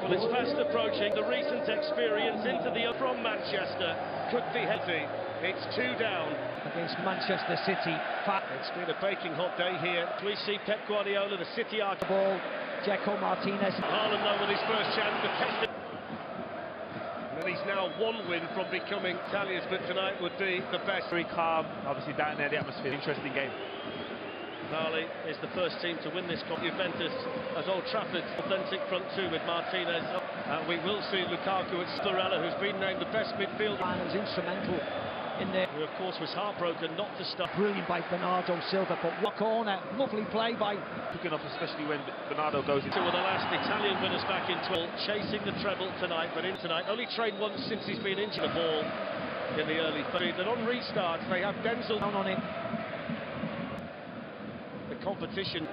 Well, it's fast approaching. The recent experience into the from Manchester could be healthy. It's 2 down against Manchester City. It's been a baking hot day here. We see Pep Guardiola, the City ball. Jaco Martinez. Haaland now with his first chance to test it. And he's now 1 win from becoming Italians, but tonight would be the best. Very calm, obviously down there, the atmosphere. Interesting game. Bali is the first team to win this cup. Juventus at Old Trafford, authentic front two with Martinez. We will see Lukaku at Barella, who's been named the best midfielder. Was instrumental in there. Who of course was heartbroken not to stop. Brilliant by Bernardo Silva, but what corner, lovely play by. Picking up, especially when Bernardo goes into. With the last Italian winners back in 12, chasing the treble tonight, but in tonight only trained once since he's been injured. The ball in the early third. Then on restarts they have Denzel down on him. Competition.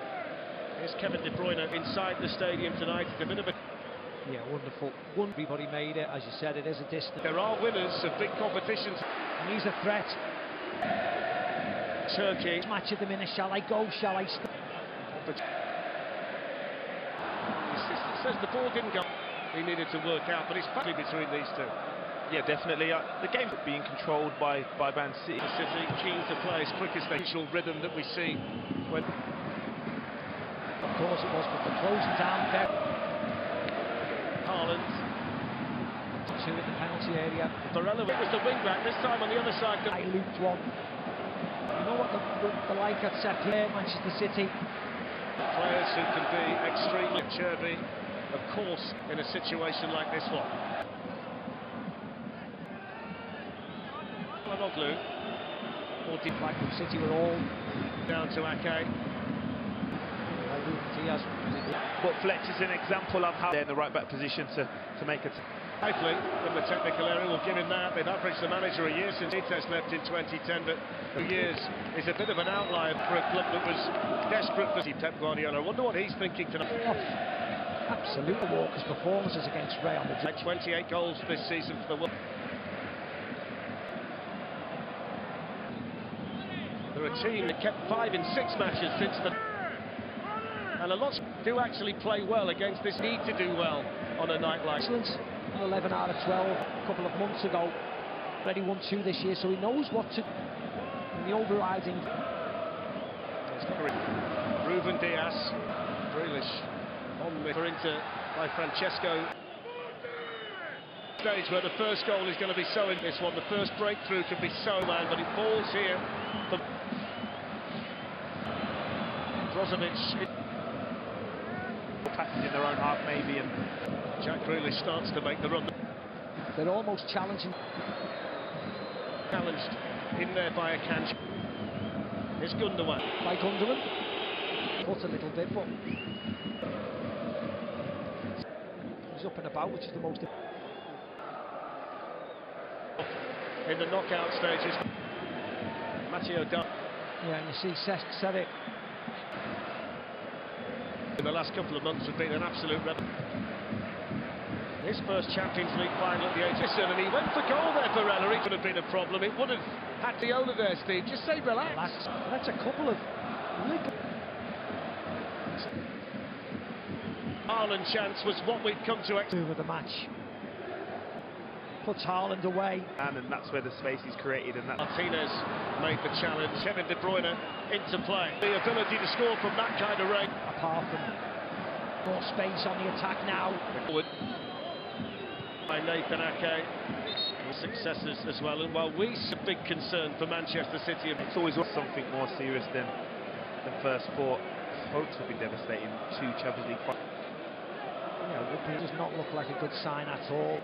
Here's Kevin De Bruyne inside the stadium tonight. It's a bit of a... Yeah, wonderful. Everybody made it, as you said, it is a distance. There are winners of big competitions. And he's a threat. Turkey. Match at the minute, shall I go, shall I stop? He says the ball didn't go. He needed to work out, but it's partly between these two. Yeah, definitely. The game's being controlled by Man City. City keen to play as quick as the usual rhythm that we see when. Of course it was, but the closing down there. Haaland. 2 in the penalty area. Barella was the wing back, this time on the other side. I looped one. You know what the like at set play, Manchester City. Players who can be extremely chirpy, of course, in a situation like this one. Glue. Or did like City were all down to Ake. But Fletcher's an example of how they're in the right back position to make it. Hopefully, in the technical area, we'll give him that. They've averaged the manager a year since Benitez left in 2010, but 2 years is a bit of an outlier for a club that was desperate for Pep Guardiola. I wonder what he's thinking tonight. Absolutely, Walker's performances against Real Madrid. 28 goals this season for the world. They're a team that kept 5 in 6 matches since the... And a lot do actually play well against this need to do well on a night like this. 11 out of 12 a couple of months ago. Already won 2 this year, so he knows what to... In the overriding... Ruben Diaz. Grealish on the... Inter by Francesco. Stage where the first goal is going to be so in this one. The first breakthrough could be so man, but it falls here. Brozovic passes in their own half maybe, and Jack Grealish starts to make the run. They're almost challenging. Challenged in there by Akanji. It's Gundogan. By Gundogan. Cut a little bit, but he's up and about, which is the most in the knockout stages. Matteo Dar. Yeah, and you see Cesc said it. In the last couple of months have been an absolute rebel. His first Champions League final at the age of 7, and he went for goal there, Barella. It would have been a problem. It would have had the owner there, Steve. Just say relax. That's a couple of little... Haaland chance was what we'd come to expect. With the match. Puts Haaland away. And that's where the space is created. And that Martinez made the challenge. Kevin De Bruyne into play. The ability to score from that kind of range. Apart from more space on the attack now. Forward by Nathan Ake. Successes as well. And while we're a big concern for Manchester City, it's always something more serious than first 4. Hopes will be devastating. 2 Champions League finals. Yeah, it does not look like a good sign at all.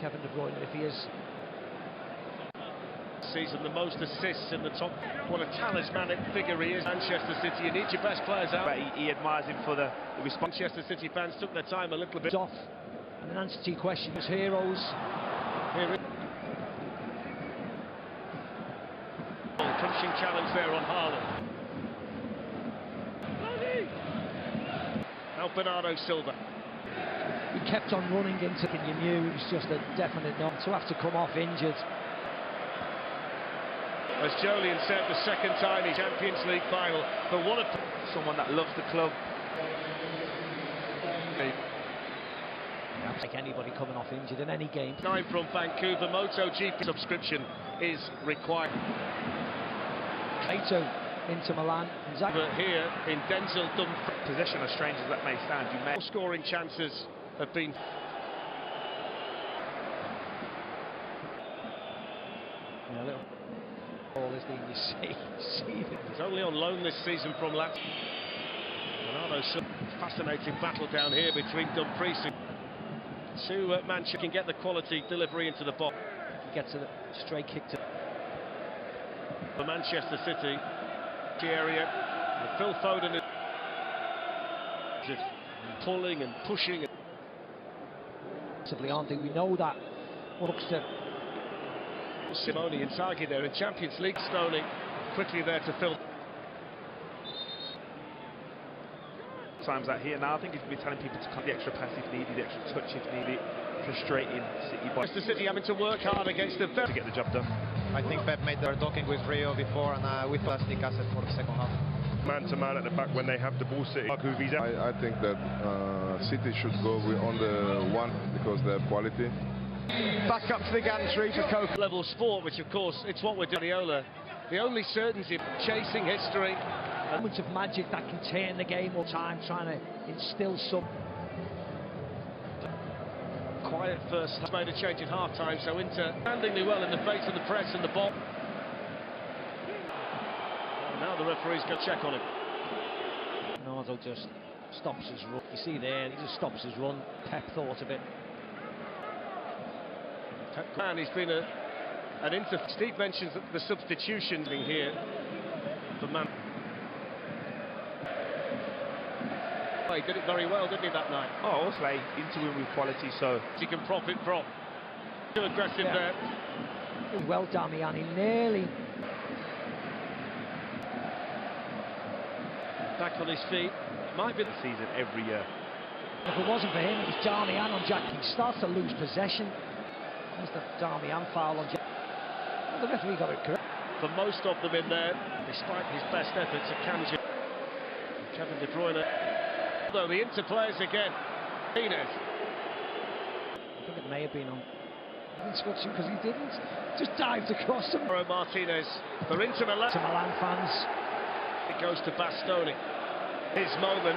Kevin De Bruyne, if he is season the most assists in the top. What a talismanic figure he is. Manchester City, you need your best players out. But he admires him for the response. Manchester City fans took their time a little bit off. And an answer to your question was heroes. Here punching challenge there on Haaland. Now Bernardo Silva. He kept on running into it, and you knew it was just a definite not to have to come off injured. As Jolien said, the second time in Champions League final, but one of someone that loves the club. Like anybody coming off injured in any game. 9 from Vancouver. MotoGP subscription is required. Kato into Milan. But here in Denzel Dumfries. Possession, as strange as that may sound, you may... Scoring chances have been... A little ball is the see. He's only on loan this season from Latvia. Fascinating battle down here between Dumfries and Manchester can get the quality delivery into the box. He gets a straight kick to for Manchester City. The area. And Phil Foden is just pulling and pushing. Aren't they? We know that. What looks to Simone Inzaghi there in Champions League. Stoney quickly there to Phil. Times out here now, I think he's been telling people to cut the extra pass if needed, the extra touch if needed. Frustrating City. Manchester City having to work hard against the to get the job done. I think Pep made their talking with Rio before, and we fantastic asset for the second half. Man to man at the back when they have the ball. City. I think that City should go on the one because they have quality. Back up to the gantry for Coke level sport, which of course it's what we're doing. The only certainty of chasing history. Moments of magic that can turn the game all time, trying to instill some. Quiet first, made a change at half-time, so Inter standingly well in the face of the press and the bomb. Now the referee's going to check on him. Ronaldo just stops his run. You see there, he just stops his run. Pep thought of it. And he's been an Inter. Steve mentions that the substitution thing here for Man. He did it very well, didn't he, that night? Oh, also into him with quality, so he can profit from. Too aggressive there. Well, Damiani nearly back on his feet. Might be the season every year. If it wasn't for him, it was Darmian on Jack. He starts to lose possession. There's the Darmian foul on Jack. Well, the referee got it correct. For most of them in there, despite his best efforts, Kanji, Kevin De Bruyne. Though the Inter players again, Martinez. I think it may have been on switching because he didn't. Just dived across him. Martinez for Inter Milan. To Milan fans. It goes to Bastoni. His moment.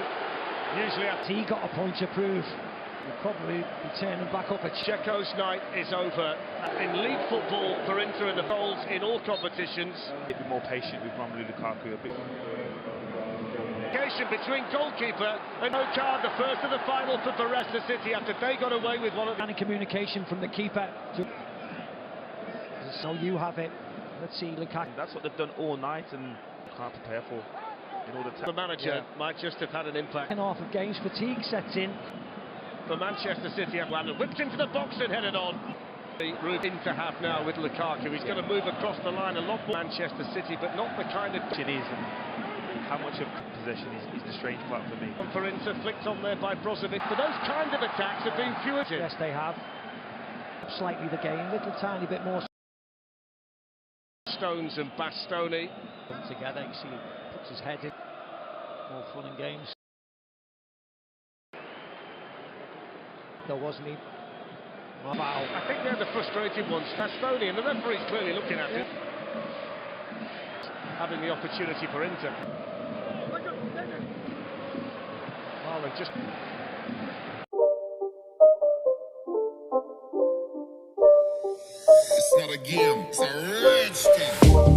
Usually he got a point to prove. He'll probably be turning back up at Checo's night is over. In league football for Inter in the goals in all competitions. Be more patient with Romelu Lukaku a bit. Between goalkeeper and no card, the first of the final for Manchester City after they got away with one of the communication from the keeper. So you have it. Let's see Lukaku. That's what they've done all night and can't prepare for. In order to the manager might just have had an impact. And half of games fatigue sets in. For Manchester City, and whipped into the box and headed on. The route into half now with Lukaku. He's going to move across the line a lot more. Manchester City, but not the kind of it is. How much of possession is the strange part for me. For Inter, flicked on there by Brozovic. But those kind of attacks have been fewer. Yes, they have. Slightly the game, little tiny bit more. Stones and Bastoni. Together, you see he puts his head in. More fun and games. There wasn't he? Wow. I think they're the frustrated ones. Bastoni, and the referee's clearly looking at it. Having the opportunity for Inter. Well, they've just... It's not a game, it's a rich thing.